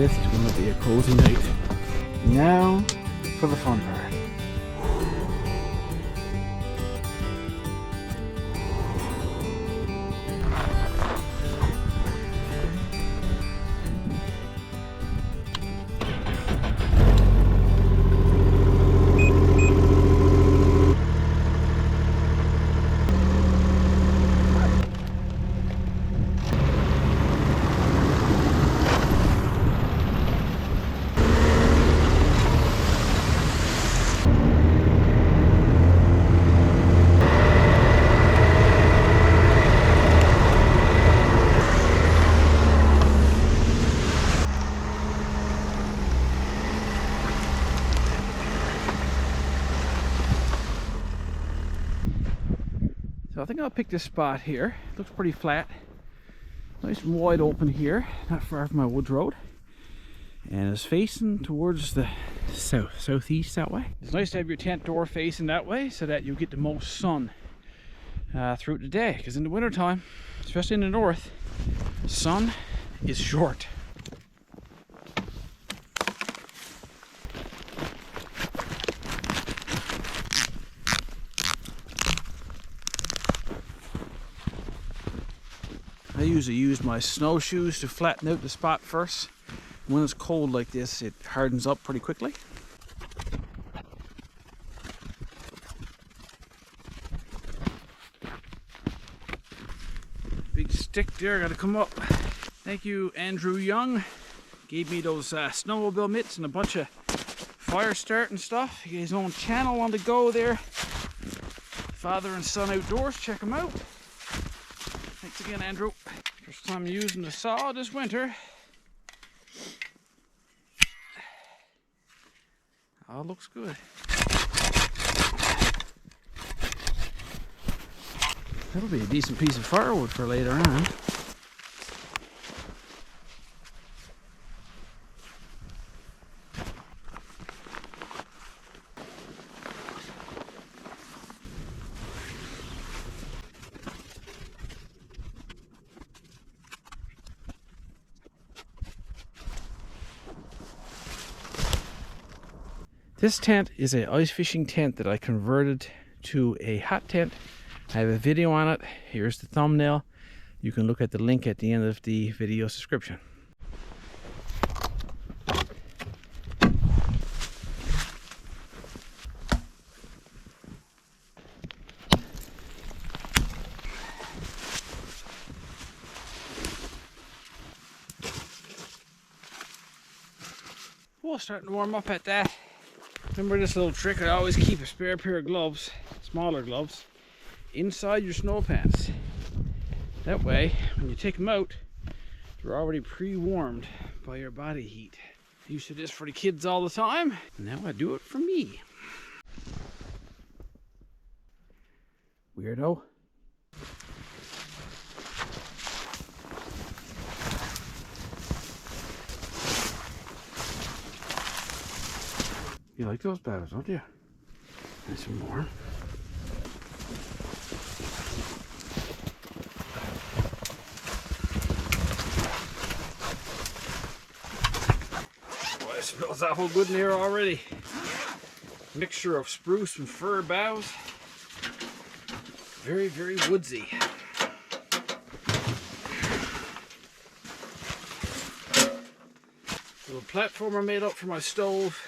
This is going to be a cozy night. Now for the fun part. So I think I'll pick this spot here. It looks pretty flat. Nice and wide open here, not far from my woods road. And it's facing towards the southeast that way. It's nice to have your tent door facing that way so that you get the most sun throughout the day. Because in the winter time, especially in the north, sun is short. I usually use my snowshoes to flatten out the spot first. When it's cold like this, it hardens up pretty quickly. Big stick there, gotta come up. Thank you, Andrew Young. Gave me those snowmobile mitts and a bunch of fire starting stuff. He has his own channel on the go there. Father and Son Outdoors, check him out. Thanks again, Andrew. First time using the saw this winter. All looks good. That'll be a decent piece of firewood for later on. This tent is an ice fishing tent that I converted to a hot tent. I have a video on it. Here's the thumbnail. You can look at the link at the end of the video description. Well, starting to warm up at that. Remember this little trick, I always keep a spare pair of gloves, smaller gloves, inside your snow pants. That way, when you take them out, they're already pre-warmed by your body heat. I used to do this for the kids all the time, and now I do it for me. Weirdo. You like those boughs, don't you? Nice and warm. Boy, it smells awful good in here already. Mixture of spruce and fir boughs. Very, very woodsy. Little platform I made up for my stove.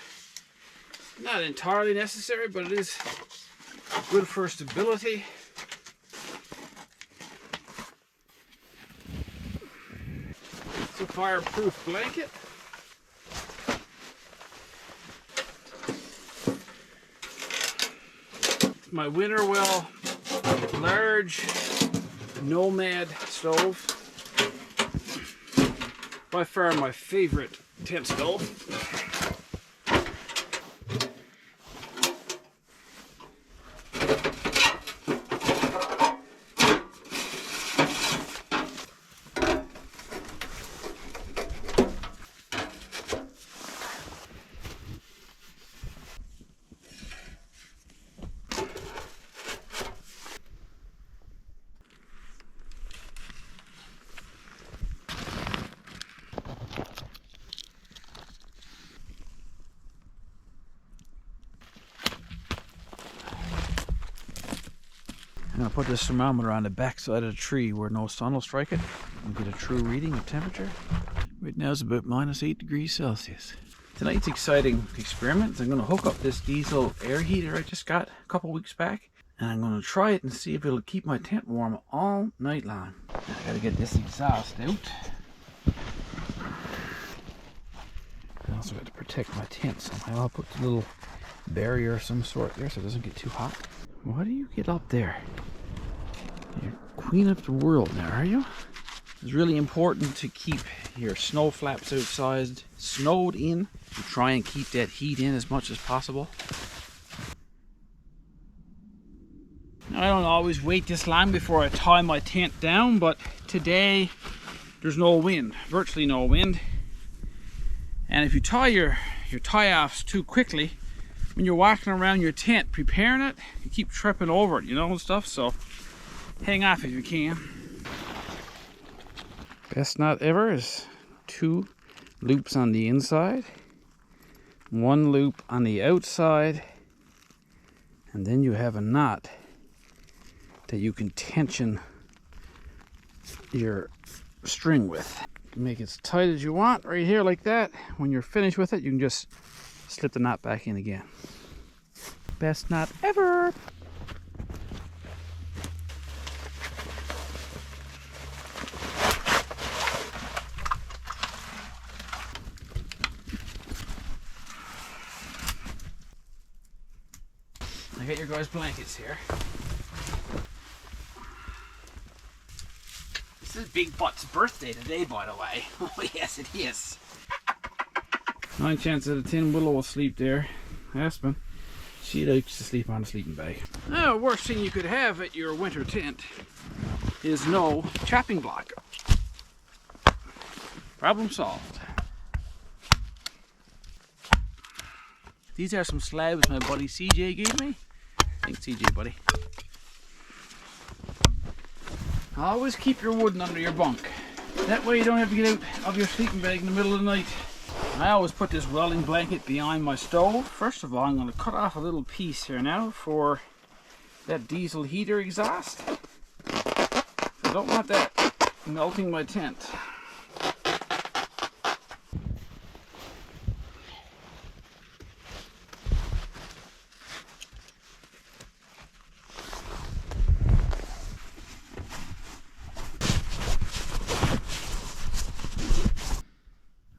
Not entirely necessary, but it is good for stability. It's a fireproof blanket. It's my Winterwell large Nomad stove. By far my favorite tent stove. I'm going to put this thermometer on the back side of the tree where no sun will strike it and get a true reading of temperature. Right now it's about -8 degrees Celsius. Tonight's exciting experiment is I'm going to hook up this diesel air heater I just got a couple weeks back, and I'm going to try it and see if it'll keep my tent warm all night long. I got to get this exhaust out. I also got to protect my tent somehow. I'll put a little barrier of some sort there so it doesn't get too hot. Why do you get up there? You're queen of the world now, are you? It's really important to keep your snow flaps outside snowed in. You try and keep that heat in as much as possible. I don't always wait this long before I tie my tent down, but today there's no wind, virtually no wind. And if you tie your tie-offs too quickly, when you're walking around your tent preparing it, you keep tripping over it, you know, and stuff. So hang off if you can. Best knot ever is 2 loops on the inside, 1 loop on the outside, and then you have a knot that you can tension your string with. Make it as tight as you want right here like that. When you're finished with it, you can just slip the knot back in again. Best knot ever! I got your guys' blankets here. This is Big Butt's birthday today, by the way. Oh yes, it is. 9 chances out of 10 Willow will sleep there. Aspen, she likes to sleep on a sleeping bag. Now, the worst thing you could have at your winter tent is no chopping block. Problem solved. These are some slabs my buddy CJ gave me. Thanks, CJ, buddy. Always keep your wooden under your bunk. That way you don't have to get out of your sleeping bag in the middle of the night. I always put this welding blanket behind my stove. First of all, I'm going to cut off a little piece here now for that diesel heater exhaust. I don't want that melting my tent.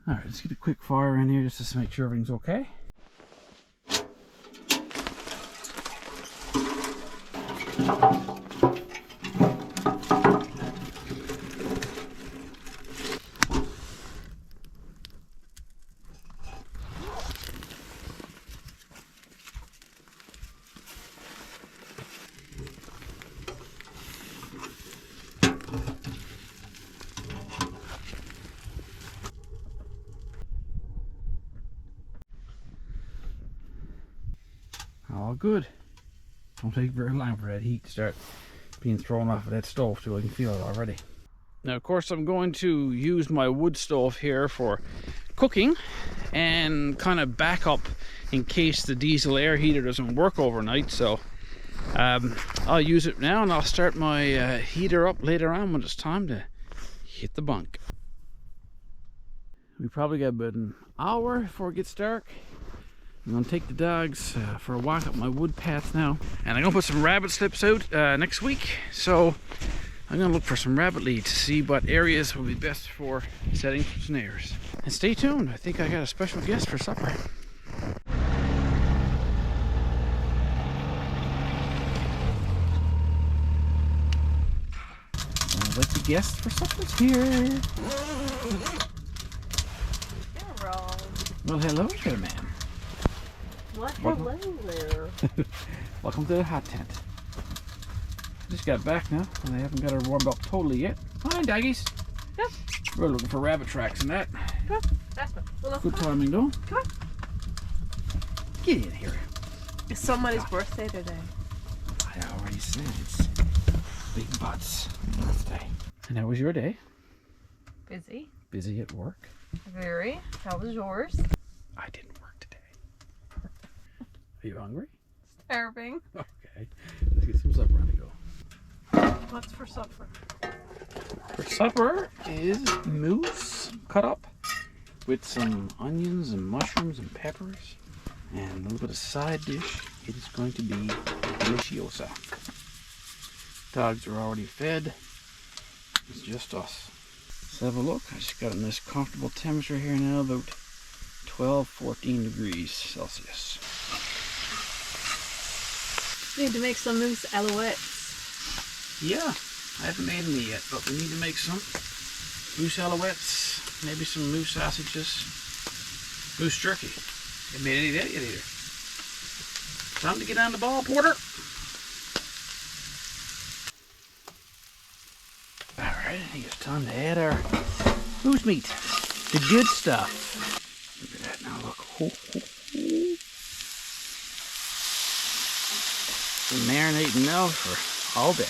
Alright, let's get a quick fire in here just to make sure everything's okay. All good. Don't take very long for that heat to start being thrown off of that stove too. I can feel it already. Now, of course, I'm going to use my wood stove here for cooking and kind of backup in case the diesel air heater doesn't work overnight. So I'll use it now, and I'll start my heater up later on when it's time to hit the bunk. We probably got about an hour before it gets dark. I'm going to take the dogs for a walk up my wood path now. And I'm going to put some rabbit slips out next week. So I'm going to look for some rabbit lead to see what areas will be best for setting snares. And stay tuned. I think I got a special guest for supper. I'd like the guest for supper's here. You're wrong. Well, hello there, ma'am. What? Hello there. Welcome to the hot tent. Just got back now, and I haven't got her warmed up totally yet. Hi, doggies. Yeah. We're looking for rabbit tracks and that. Come on. That's what. Good timing, though. Come on. Get in here. It's somebody's birthday today. I already said it's Big Butt's birthday. And how was your day? Busy. Busy at work? Very. How was yours? I didn't work today. Are you hungry? Starving. Okay. Let's get some supper on the go. supper? For supper is moose cut up with some onions and mushrooms and peppers and a little bit of side dish. It is going to be deliciosa. Dogs are already fed. It's just us. Let's have a look. I just got a nice comfortable temperature here now, about 12-14 degrees Celsius. Need to make some moose alouettes. Yeah, I haven't made any yet, but we need to make some moose alouettes, maybe some moose sausages, moose jerky. Haven't made any of that yet either. Time to get on the ball, Porter. Alright, I think it's time to add our moose meat. The good stuff. Look at that now, look. Ho, ho, ho. Been marinating now for all day.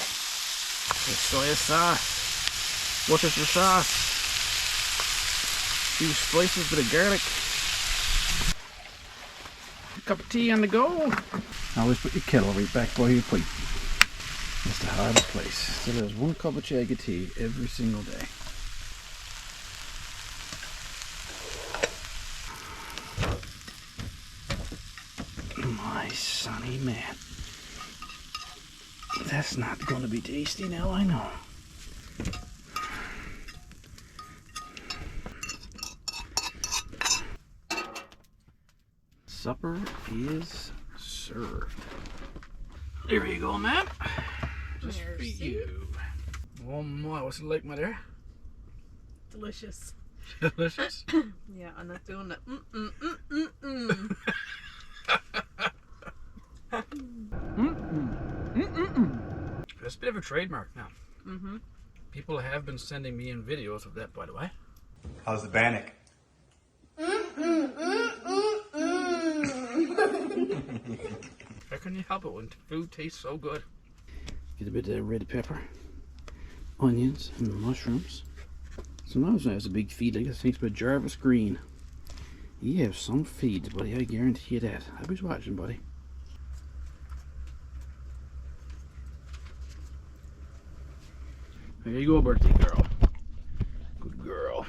There's soy sauce, Worcestershire sauce, a few slices of garlic, a cup of tea on the go. Always put your kettle right back by your plate. That's the hardest place. Still has 1 cup of chag of tea every single day. My sonny man. That's not going to be tasty now, I know. Supper is served. There you go, Matt. Just for you. Oh my, what's it like, my dear? Delicious. Delicious? Yeah, I'm not doing it. That's a bit of a trademark now. Mm-hmm. People have been sending me in videos of that, by the way. How's the bannock? How can you help it when food tastes so good? Get a bit of red pepper, onions, and mushrooms. Sometimes when it has a big feed like this, it makes me Jarvis green. You have some feeds, buddy, I guarantee you that. I was watching, buddy. There you go, birthday girl. Good girl.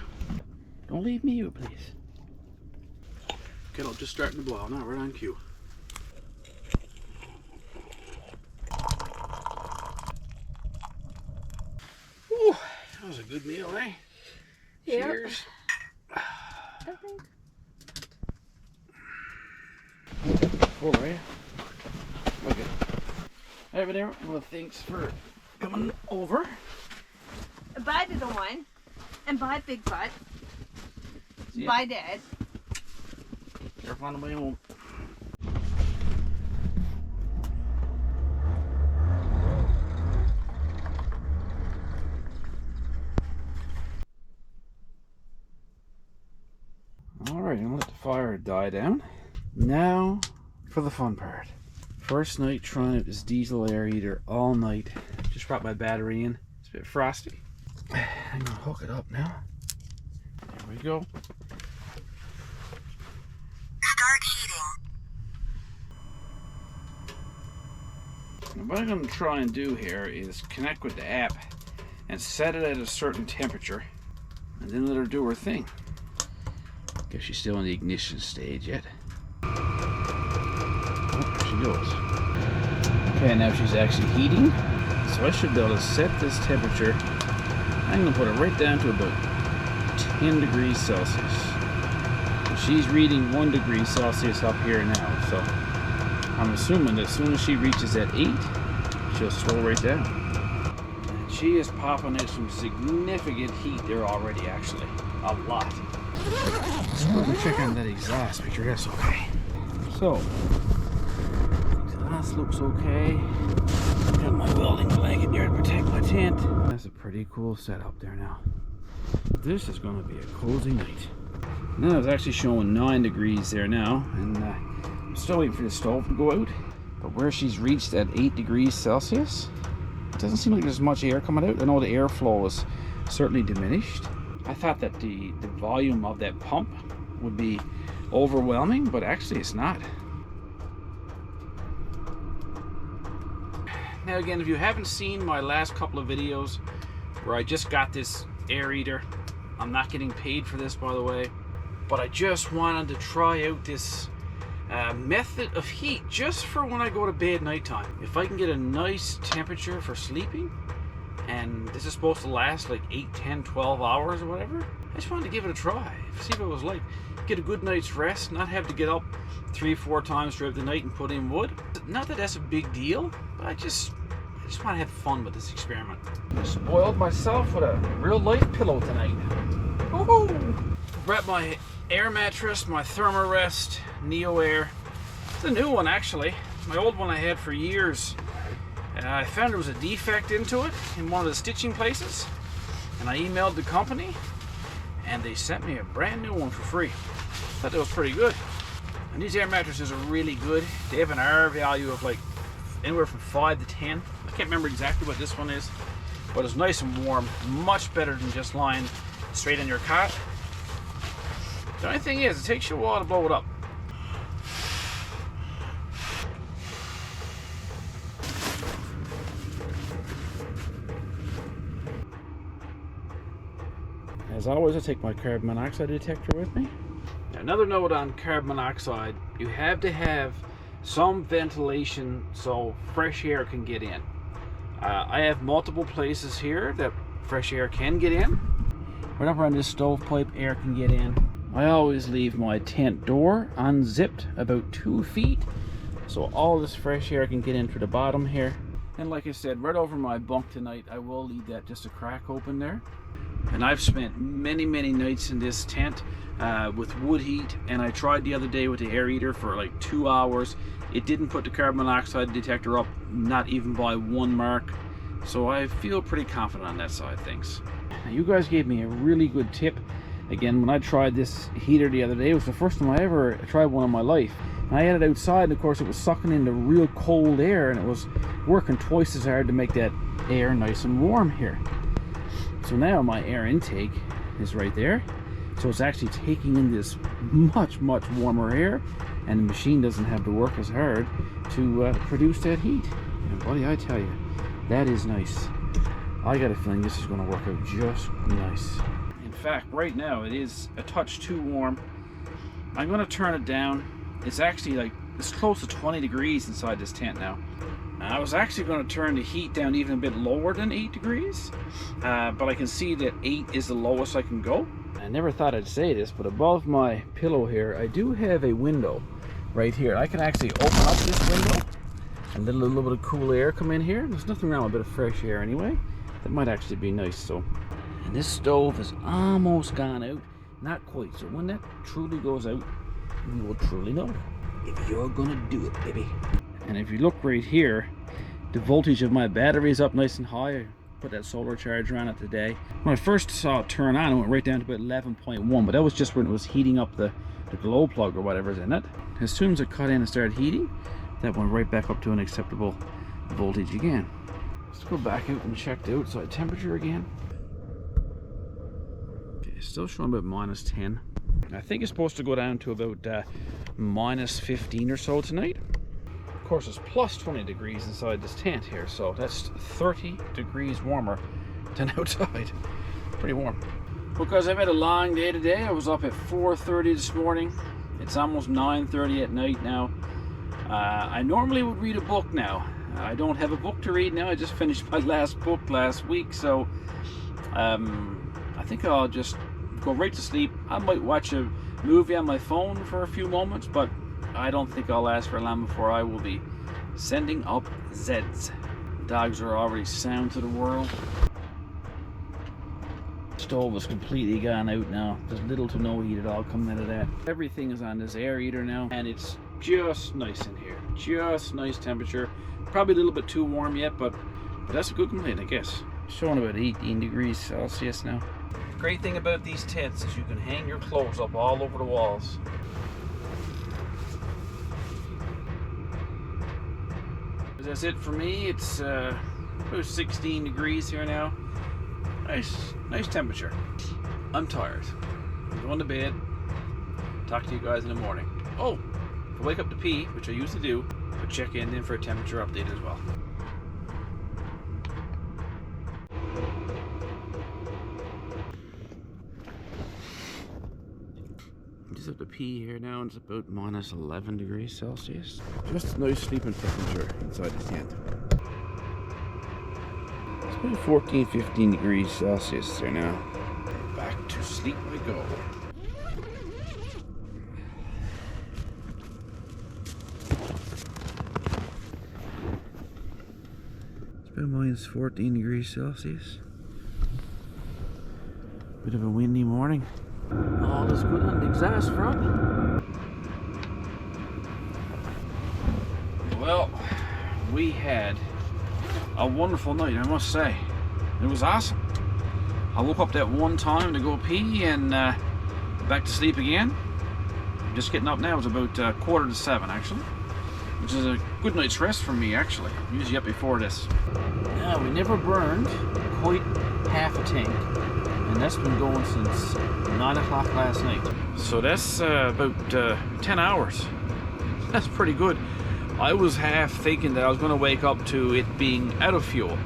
Don't leave me out, please. Kettle just starting to boil now, right on cue. Whew, that was a good meal, eh? Yep. Cheers. Full, are you? Okay. Hey, there. Well, thanks for coming over. Bye, little one. And bye, big butt. See ya. Bye, Dad. Careful on the way home. Alright, I'm gonna let the fire die down. Now for the fun part. First night trying out this diesel air heater all night. Just brought my battery in. It's a bit frosty. I'm gonna hook it up now. There we go. Start heating. What I'm going to try and do here is connect with the app and set it at a certain temperature and then let her do her thing. Guess she's still in the ignition stage yet. Oh, there she goes. Okay, now she's actually heating. So I should be able to set this temperature. I'm going to put it right down to about 10 degrees Celsius. So she's reading 1 degree Celsius up here now. So I'm assuming that as soon as she reaches that 8, she'll slow right down. And she is popping out some significant heat there already, actually. A lot. Let's go and check on that exhaust, make sure that's okay. So, exhaust looks okay. Got my welding blanket here to protect my tent. That's a pretty cool setup there now. This is going to be a cozy night. Now it's actually showing 9 degrees there now, and I'm still waiting for the stove to go out. But where she's reached at 8 degrees Celsius, it doesn't seem like there's much air coming out. I know the airflow is certainly diminished. I thought that the volume of that pump would be overwhelming, but actually it's not. Now again, if you haven't seen my last couple of videos where I just got this air eater, I'm not getting paid for this, by the way, but I just wanted to try out this method of heat just for when I go to bed nighttime. If I can get a nice temperature for sleeping, and this is supposed to last like 8, 10, 12 hours or whatever, I just wanted to give it a try, see what it was like. Get a good night's rest, not have to get up 3-4 times throughout the night and put in wood. Not that that's a big deal, but I just want to have fun with this experiment. I spoiled myself with a real light pillow tonight. Woohoo! Brought my air mattress, my Thermarest Neo Air. It's a new one actually. My old one I had for years. I found there was a defect into it in one of the stitching places, and I emailed the company and they sent me a brand new one for free. Thought that was pretty good. And these air mattresses are really good. They have an R value of like anywhere from 5 to 10. I can't remember exactly what this one is, but it's nice and warm. Much better than just lying straight in your cot. The only thing is, it takes you a while to blow it up. As always, I take my carbon monoxide detector with me. Another note on carbon monoxide, you have to have some ventilation so fresh air can get in. I have multiple places here that fresh air can get in. Right up around this stovepipe, air can get in. I always leave my tent door unzipped about 2 feet so all this fresh air can get in through the bottom here. And like I said, right over my bunk tonight, I will leave that just a crack open there. And I've spent many nights in this tent with wood heat, and I tried the other day with the air eater for like 2 hours. It didn't put the carbon monoxide detector up, not even by 1 mark. So I feel pretty confident on that side of things. Now, you guys gave me a really good tip. Again, when I tried this heater the other day, it was the first time I ever tried one in my life. And I had it outside, and of course it was sucking in the real cold air, and it was working twice as hard to make that air nice and warm here. So now my air intake is right there. So it's actually taking in this much warmer air, and the machine doesn't have to work as hard to produce that heat. And buddy, I tell you, that is nice. I got a feeling this is going to work out just nice. In fact, right now it is a touch too warm. I'm going to turn it down. It's actually like, it's close to 20 degrees inside this tent now. I was actually going to turn the heat down even a bit lower than 8 degrees, but I can see that 8 is the lowest I can go. I never thought I'd say this, but above my pillow here, I do have a window right here. I can actually open up this window and let a little bit of cool air come in here. There's nothing wrong with a bit of fresh air anyway. That might actually be nice. So, and this stove is almost gone out. Not quite. So when that truly goes out, you will truly know if you're gonna do it, baby. And if you look right here, the voltage of my battery is up nice and high. I put that solar charger on it today. When I first saw it turn on, it went right down to about 11.1, but that was just when it was heating up the glow plug or whatever's in it. As soon as it cut in and started heating, that went right back up to an acceptable voltage again. Let's go back out and check the outside temperature again. Okay, still showing about -10. I think it's supposed to go down to about -15 or so tonight. Of course, it's plus 20 degrees inside this tent here, so that's 30 degrees warmer than outside. Pretty warm. Because I've had a long day today. I was up at 4:30 this morning. It's almost 9:30 at night now. I normally would read a book now. I don't have a book to read now. I just finished my last book last week, so I think I'll just go right to sleep. I might watch a movie on my phone for a few moments, but I don't think I'll last for long before I will be sending up Zeds. Dogs are already sound to the world. Stove is completely gone out now. There's little to no heat at all coming out of that. Everything is on this air heater now, and it's just nice in here. Just nice temperature. Probably a little bit too warm yet, but that's a good complaint, I guess. Showing about 18 degrees Celsius now. Great thing about these tents is you can hang your clothes up all over the walls. That's it for me. It's about 16 degrees here now. Nice temperature. I'm tired. I'm going to bed. Talk to you guys in the morning. Oh, if I wake up to pee, which I usually do, I'll check in then for a temperature update as well. just have to pee here now, and it's about minus 11 degrees Celsius. Just a nice sleeping temperature inside the tent. It's about 14, 15 degrees Celsius there now. Back to sleep I go. It's about minus 14 degrees Celsius. Bit of a windy morning. All is good on the exhaust front. Well, we had a wonderful night, I must say. It was awesome. I woke up that one time to go pee and back to sleep again. Just getting up now. It's about 6:45 actually, which is a good night's rest for me actually. I'm usually up before this. Now, we never burned quite half a tank, and that's been going since 9 o'clock last night. So that's about 10 hours. That's pretty good. I was half thinking that I was going to wake up to it being out of fuel.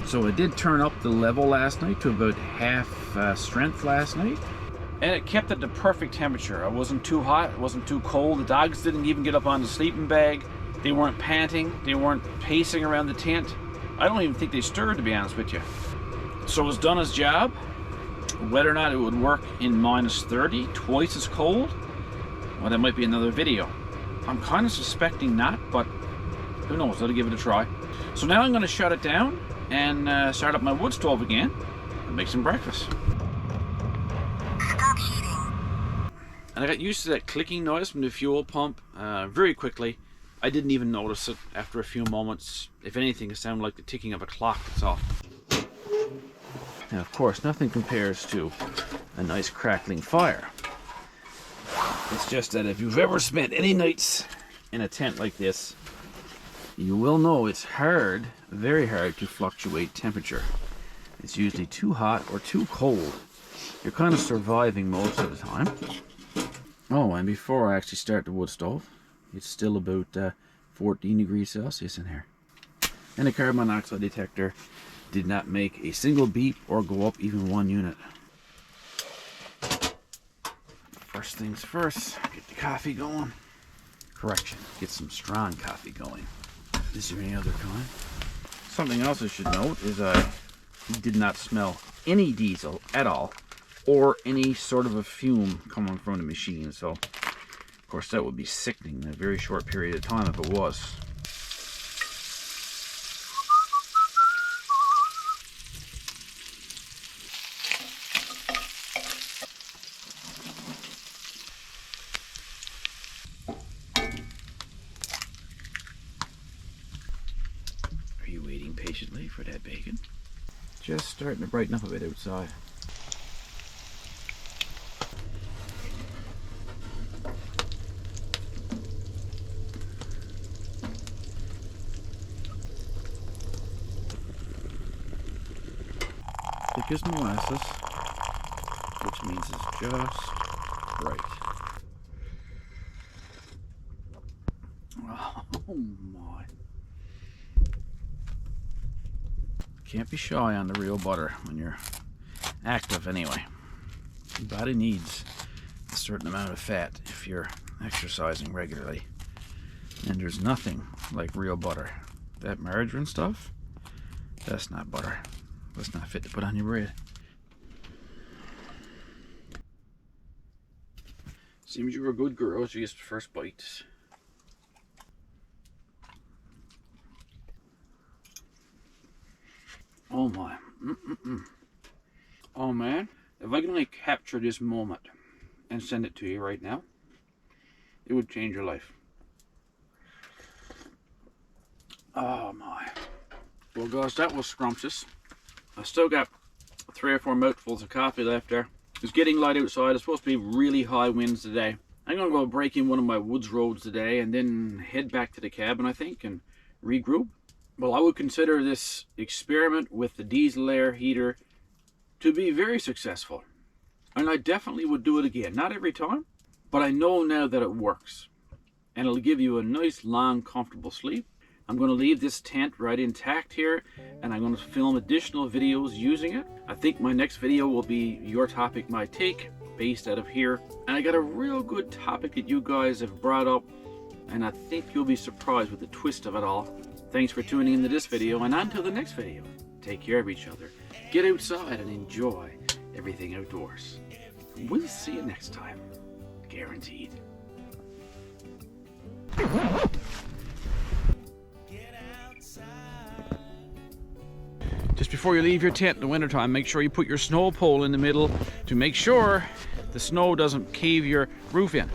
So I did turn up the level last night to about half strength last night. And it kept at the perfect temperature. It wasn't too hot, it wasn't too cold. The dogs didn't even get up on the sleeping bag. They weren't panting, they weren't pacing around the tent. I don't even think they stirred, to be honest with you. So it was done its job. Whether or not it would work in minus 30, twice as cold, well, that might be another video. I'm kind of suspecting not, but who knows, let me give it a try. So now I'm going to shut it down and start up my wood stove again and make some breakfast. Stop heating. And I got used to that clicking noise from the fuel pump very quickly. I didn't even notice it after a few moments. If anything, it sounded like the ticking of a clock, that's all. Now, of course, nothing compares to a nice crackling fire. It's just that if you've ever spent any nights in a tent like this, you will know it's hard, very hard to fluctuate temperature. It's usually too hot or too cold. You're kind of surviving most of the time. Oh, and before I actually start the wood stove, it's still about 14 degrees Celsius in here. And the carbon monoxide detector did not make a single beep or go up even 1 unit. First things first, get the coffee going. Correction, get some strong coffee going. Is there any other kind? Something else I should note is I did not smell any diesel at all, or any sort of a fume coming from the machine. So, of course, that would be sickening in a very short period of time if it was. Are you waiting patiently for that bacon? Just starting to brighten up a bit outside. Thick as molasses, which means it's just right. Oh my. Can't be shy on the real butter when you're active anyway. Your body needs a certain amount of fat if you're exercising regularly. And there's nothing like real butter. That margarine stuff, that's not butter. That's not fit to put on your bread. Seems you were a good girl, just first bites. Oh my. Oh man, if I can only capture this moment and send it to you right now, it would change your life. Oh my. Well guys, that was scrumptious. I still got 3 or 4 mouthfuls of coffee left there. It's getting light outside. It's supposed to be really high winds today. I'm going to go break in one of my woods roads today and then head back to the cabin, I think, and regroup. Well, I would consider this experiment with the diesel air heater to be very successful. And I definitely would do it again. Not every time, but I know now that it works. And it'll give you a nice, long, comfortable sleep. I'm going to leave this tent right intact here, and I'm going to film additional videos using it. I think my next video will be Your Topic, My Take, based out of here. And I got a real good topic that you guys have brought up, and I think you'll be surprised with the twist of it all. Thanks for tuning into this video, and until the next video, take care of each other, get outside and enjoy everything outdoors. We'll see you next time, guaranteed. Just before you leave your tent in the wintertime, make sure you put your snow pole in the middle to make sure the snow doesn't cave your roof in.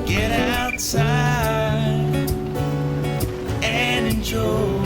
Get outside and enjoy.